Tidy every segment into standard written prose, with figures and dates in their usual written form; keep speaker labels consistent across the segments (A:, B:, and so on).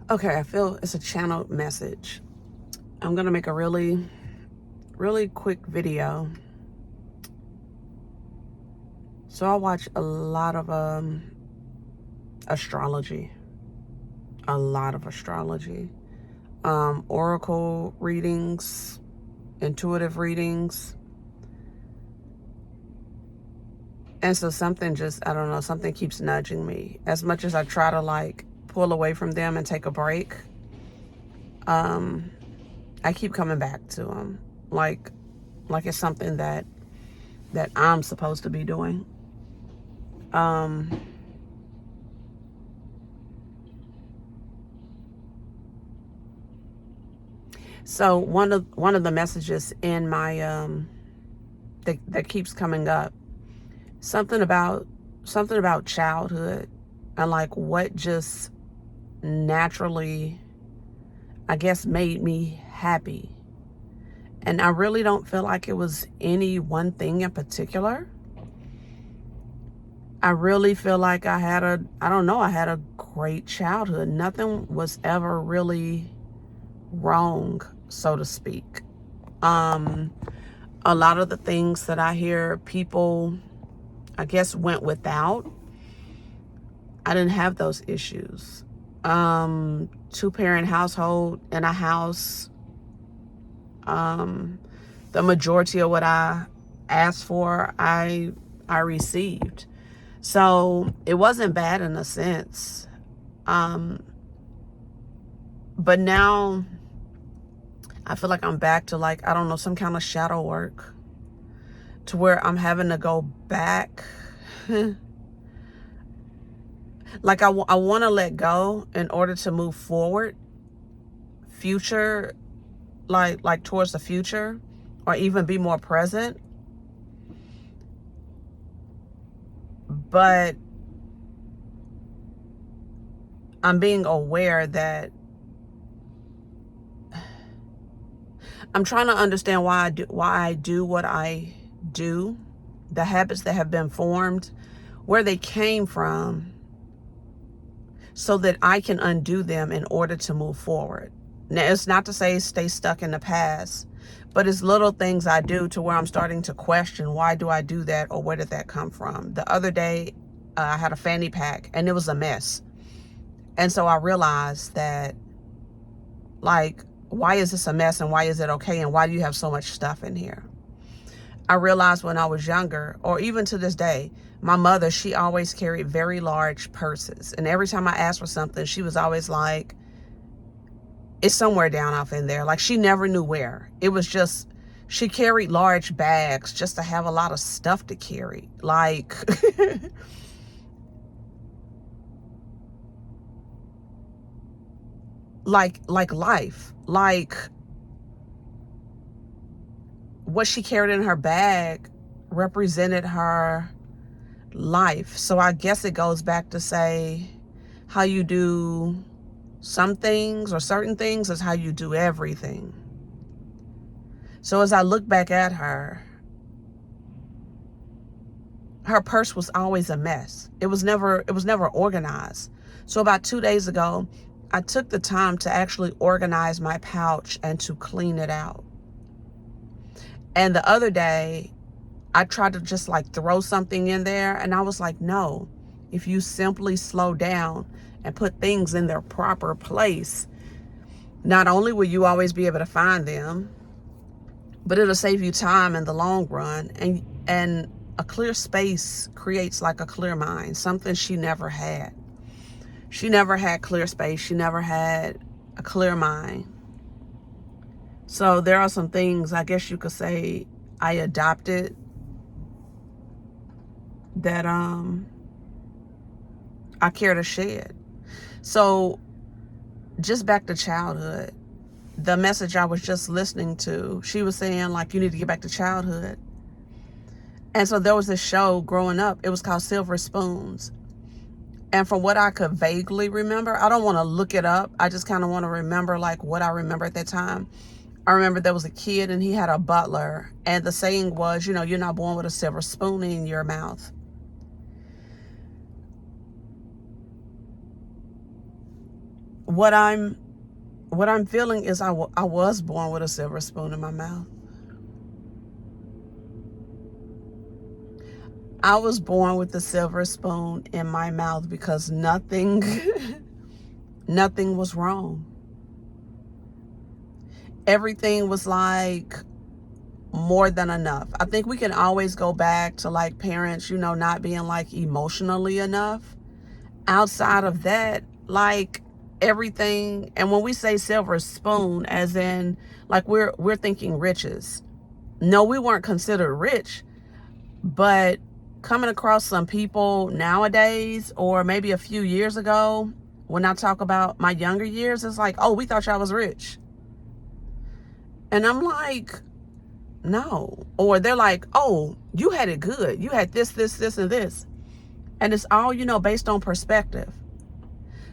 A: Okay, I feel it's a channeled message. I'm gonna make a really, really quick video. So I watch a lot of astrology, a lot of astrology, oracle readings, intuitive readings, and so something just, I don't know, something keeps nudging me. As much as I try to like pull away from them and take a break, I keep coming back to them, like it's something that I'm supposed to be doing. So one of the messages in my that keeps coming up, something about childhood, and like what just naturally, I guess, made me happy. And I really don't feel like it was any one thing in particular. I really feel like I had a great childhood. Nothing was ever really wrong, so to speak. Um, a lot of the things that I hear people, I guess, went without, I didn't have those issues. Two-parent household in a house. The majority of what I asked for, I received. So it wasn't bad in a sense. But now I feel like I'm back to, like, I don't know, some kind of shadow work, to where I'm having to go back. Like I want to let go in order to move forward, future, like towards the future, or even be more present. But I'm being aware that I'm trying to understand why I do what I do, the habits that have been formed, where they came from, so that I can undo them in order to move forward. Now, it's not to say stay stuck in the past, but it's little things I do to where I'm starting to question, why do I do that, or where did that come from? The other day, I had a fanny pack and it was a mess. And so I realized that, like, why is this a mess, and why is it okay, and why do you have so much stuff in here? I realized when I was younger, or even to this day, my mother, she always carried very large purses. And every time I asked for something, she was always like, it's somewhere down off in there. Like, she never knew where. It was just, she carried large bags just to have a lot of stuff to carry. Like, like life. Like, what she carried in her bag represented her life. So I guess it goes back to say, how you do some things or certain things is how you do everything. So as I look back at her purse was always a mess. It was never organized. So about 2 days ago, I took the time to actually organize my pouch and to clean it out. And the other day, I tried to just like throw something in there, and I was like, no, if you simply slow down and put things in their proper place, not only will you always be able to find them, but it'll save you time in the long run. And a clear space creates like a clear mind, something she never had. She never had clear space. She never had a clear mind. So there are some things, I guess you could say, I adopted that I care to shed. So just back to childhood, the message I was just listening to, she was saying, like, you need to get back to childhood. And so there was this show growing up. It was called Silver Spoons. And from what I could vaguely remember, I don't want to look it up. I just kind of want to remember like what I remember at that time. I remember there was a kid and he had a butler. And the saying was, you're not born with a silver spoon in your mouth. what I'm feeling is I was born with a silver spoon in my mouth. I was born with a silver spoon in my mouth because nothing nothing was wrong. Everything was like more than enough. I think we can always go back to like parents, not being like emotionally enough. Outside of that, like everything, and when we say silver spoon, as in like we're thinking riches. No, we weren't considered rich, but coming across some people nowadays, or maybe a few years ago, when I talk about my younger years, it's like, oh, we thought y'all was rich. And I'm like, no. Or they're like, oh, you had it good. You had this, and this. And it's all, based on perspective.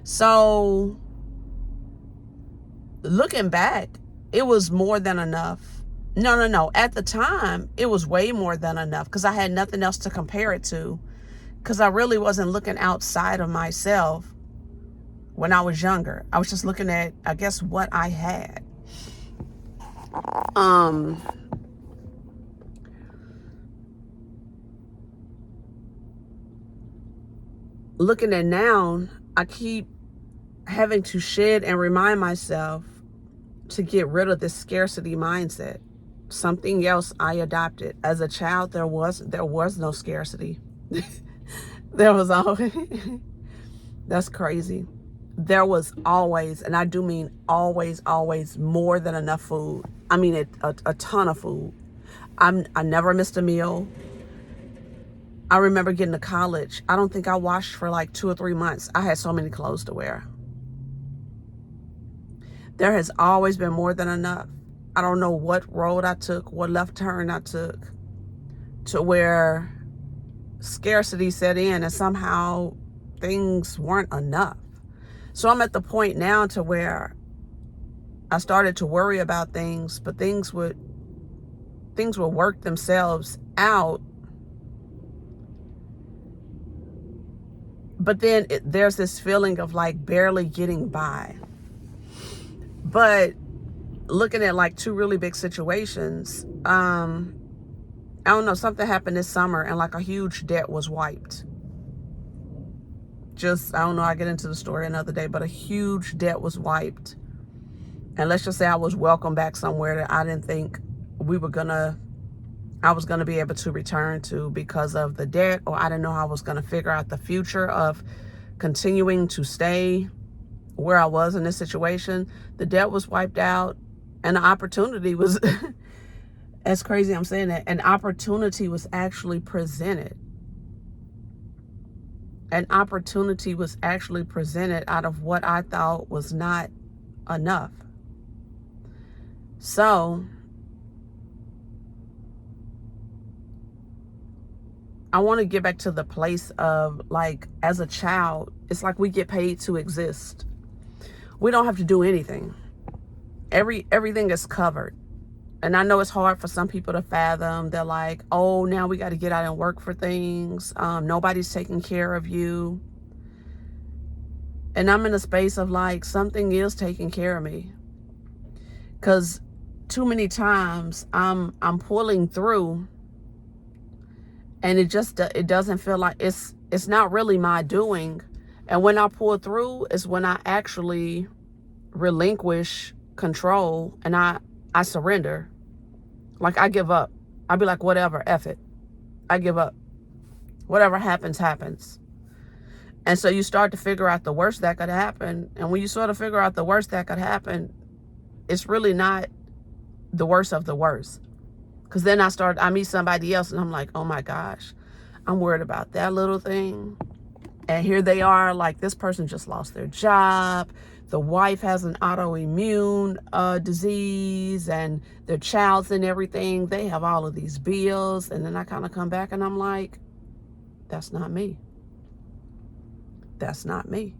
A: So looking back, it was more than enough. No. At the time, it was way more than enough because I had nothing else to compare it to, because I really wasn't looking outside of myself when I was younger. I was just looking at, I guess, what I had. Looking at now, I keep having to shed and remind myself to get rid of this scarcity mindset. Something else I adopted. As a child, there was no scarcity. There was always, that's crazy. There was always, and I do mean always, more than enough food. I mean a ton of food. I never missed a meal. I remember getting to college. I don't think I washed for like 2 or 3 months. I had so many clothes to wear. There has always been more than enough. I don't know what road I took, what left turn I took, to where scarcity set in and somehow things weren't enough. So I'm at the point now to where I started to worry about things, but things would work themselves out. But then there's this feeling of like barely getting by. But looking at like 2 really big situations, I don't know, something happened this summer and like a huge debt was wiped. I don't know, I'll get into the story another day, but a huge debt was wiped. And let's just say I was welcomed back somewhere that I didn't think I was going to be able to return to because of the debt, or I didn't know how I was going to figure out the future of continuing to stay where I was in this situation. The debt was wiped out, and the opportunity was, as crazy I'm saying that, an opportunity was actually presented. An opportunity was actually presented out of what I thought was not enough. So I want to get back to the place of like, as a child, it's like we get paid to exist. We don't have to do anything. Everything is covered. And I know it's hard for some people to fathom. They're like, oh, now we got to get out and work for things. Nobody's taking care of you. And I'm in a space of like, something is taking care of me. Because too many times I'm pulling through, and it doesn't feel like it's not really my doing. And when I pull through is when I actually relinquish control and I surrender. Like, I give up. I'll be like, whatever, F it. I give up. Whatever happens, happens. And so you start to figure out the worst that could happen. And when you sort of figure out the worst that could happen, it's really not the worst of the worst. Because then I meet somebody else and I'm like, oh my gosh, I'm worried about that little thing. And here they are, like, this person just lost their job. The wife has an autoimmune disease, and their child's and everything. They have all of these bills. And then I kind of come back and I'm like, that's not me. That's not me.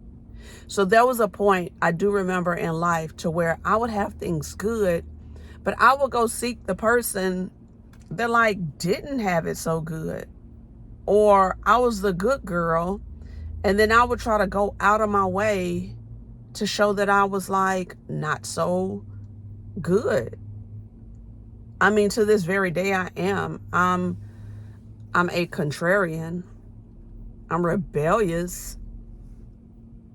A: So there was a point I do remember in life to where I would have things good, but I would go seek the person that like didn't have it so good. Or I was the good girl, and then I would try to go out of my way to show that I was like not so good. I mean, to this very day I am. I'm a contrarian. I'm rebellious.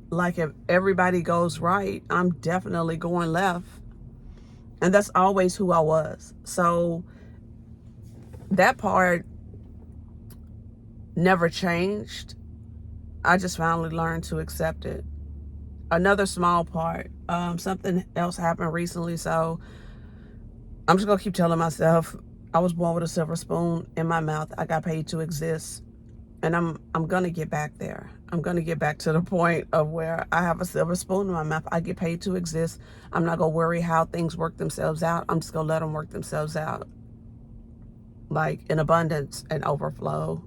A: Like if everybody goes right, I'm definitely going left. And that's always who I was. So that part never changed. I just finally learned to accept it. Another small part, something else happened recently. So I'm just gonna keep telling myself I was born with a silver spoon in my mouth. I got paid to exist. And I'm gonna get back there. I'm gonna get back to the point of where I have a silver spoon in my mouth. I get paid to exist. I'm not gonna worry how things work themselves out. I'm just gonna let them work themselves out. Like in abundance and overflow,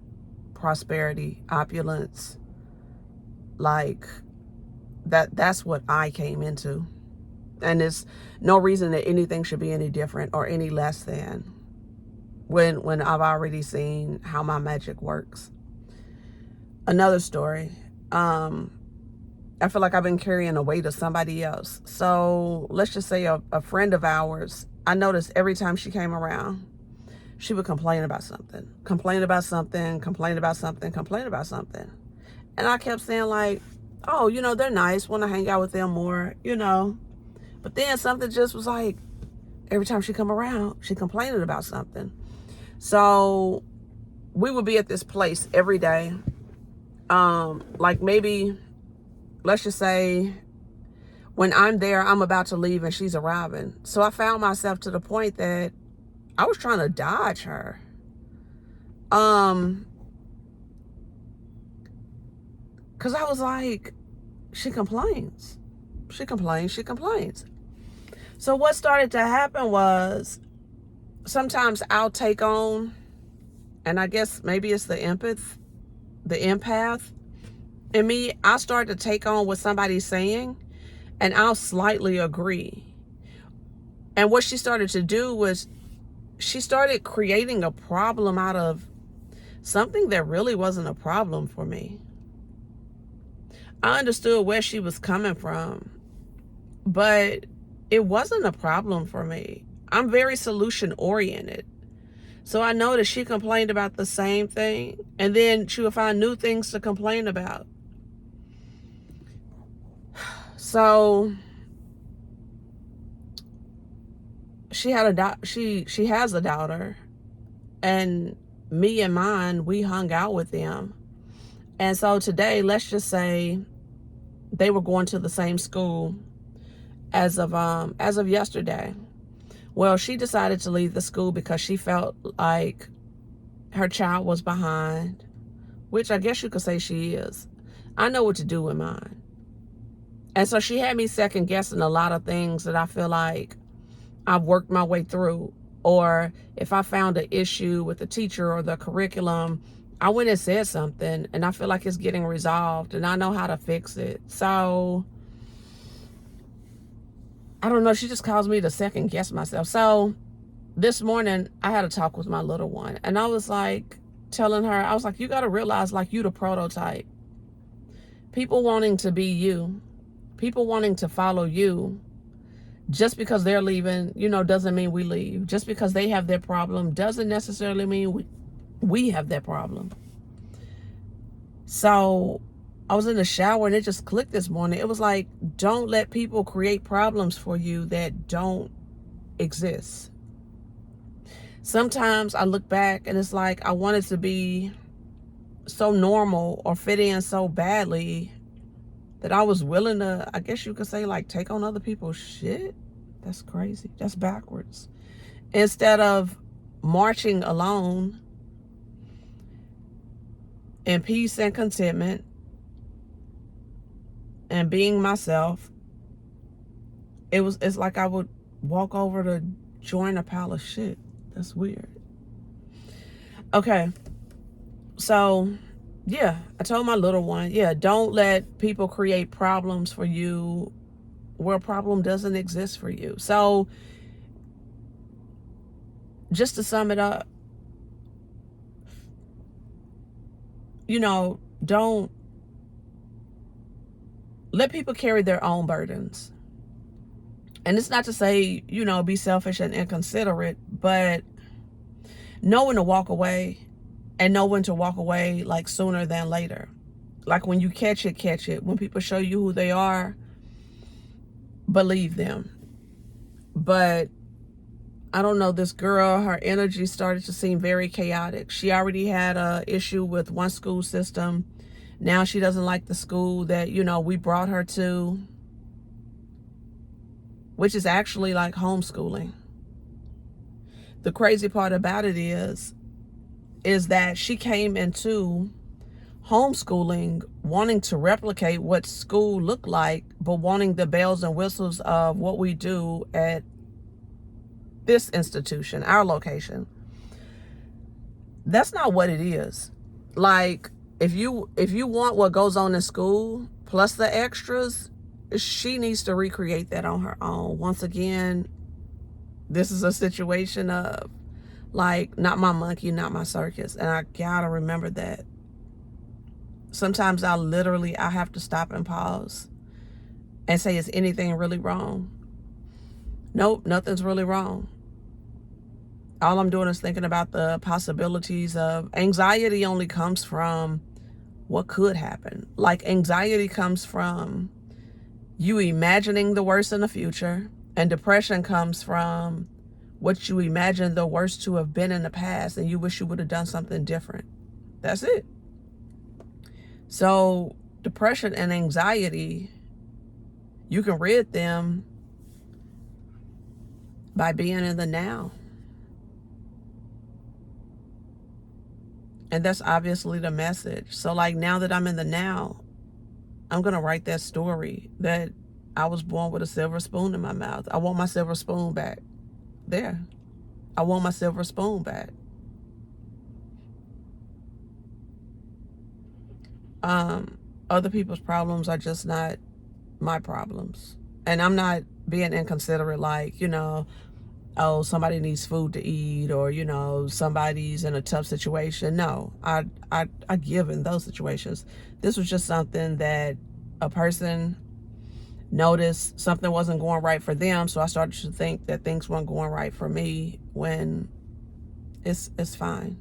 A: prosperity, opulence. Like that's what I came into. And there's no reason that anything should be any different or any less than when I've already seen how my magic works. Another story. I feel like I've been carrying the weight of somebody else. So let's just say a friend of ours, I noticed every time she came around, she would complain about something, complain about something, complain about something, complain about something. And I kept saying like, oh, they're nice, want to hang out with them more, But then something just was like, every time she come around, she complaining about something. So we would be at this place every day. Like maybe, let's just say when I'm there, I'm about to leave and she's arriving. So I found myself to the point that I was trying to dodge her. Cause I was like, she complains. She complains. So what started to happen was sometimes I'll take on, and I guess maybe it's the empath in me, I'll start to take on what somebody's saying and I'll slightly agree. And what she started to do was she started creating a problem out of something that really wasn't a problem for me. I understood where she was coming from, but it wasn't a problem for me. I'm very solution oriented. So I noticed she complained about the same thing, and then she would find new things to complain about. So she has a daughter, and me and mine, we hung out with them. And so today, let's just say they were going to the same school as of yesterday. Well, she decided to leave the school because she felt like her child was behind, which I guess you could say she is. I know what to do with mine. And so she had me second guessing a lot of things that I feel like I've worked my way through. Or if I found an issue with the teacher or the curriculum, I went and said something and I feel like it's getting resolved and I know how to fix it. So I don't know, she just caused me to second guess myself. So this morning I had a talk with my little one and I was like telling her, I was like, you got to realize like you the prototype. People wanting to be you, people wanting to follow you, just because they're leaving, doesn't mean we leave. Just because they have their problem doesn't necessarily mean we have that problem. So I was in the shower and it just clicked this morning. It was like, don't let people create problems for you that don't exist. Sometimes I look back and it's like I wanted to be so normal or fit in so badly that I was willing to, I guess you could say, like take on other people's shit. That's crazy. That's backwards. Instead of marching alone in peace and contentment and being myself, it's like I would walk over to join a pile of shit. That's weird. Okay. So, yeah, I told my little one, don't let people create problems for you where a problem doesn't exist for you. So, just to sum it up, don't let people carry their own burdens. And it's not to say, you know, be selfish and inconsiderate, but know when to walk away, and know when to walk away like sooner than later. Like when you catch it, catch it. When people show you who they are, believe them. But I don't know, this girl, her energy started to seem very chaotic. She already had a issue with one school system. Now she doesn't like the school that, you know, we brought her to, which is actually like homeschooling. The crazy part about it is that she came into homeschooling wanting to replicate what school looked like, but wanting the bells and whistles of what we do at this institution, our location. That's not what it is. Like, if you want what goes on in school plus the extras, she needs to recreate that on her own. Once again, this is a situation of like, not my monkey, not my circus. And I gotta remember that. Sometimes I have to stop and pause and say, is anything really wrong? Nope, nothing's really wrong. All I'm doing is thinking about the possibilities of anxiety. Only comes from what could happen. Like, anxiety comes from you imagining the worst in the future, and depression comes from what you imagine the worst to have been in the past, and you wish you would have done something different. That's it. So depression and anxiety, you can rid them by being in the now. And that's obviously the message. So like, now that I'm in the now, I'm going to write that story that I was born with a silver spoon in my mouth. I want my silver spoon back. There. I want my silver spoon back. Other people's problems are just not my problems. And I'm not being inconsiderate, like, you know, oh, somebody needs food to eat, or, you know, somebody's in a tough situation. No, I give in those situations. This was just something that a person noticed something wasn't going right for them, so I started to think that things weren't going right for me, when it's fine.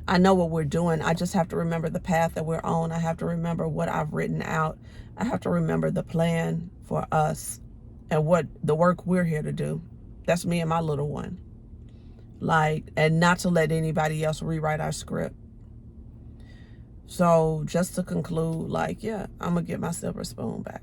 A: I know what we're doing. I just have to remember the path that we're on. I have to remember what I've written out. I have to remember the plan for us and what the work we're here to do. That's me and my little one. Like, and not to let anybody else rewrite our script. So just to conclude, like, yeah, I'm gonna get my silver spoon back.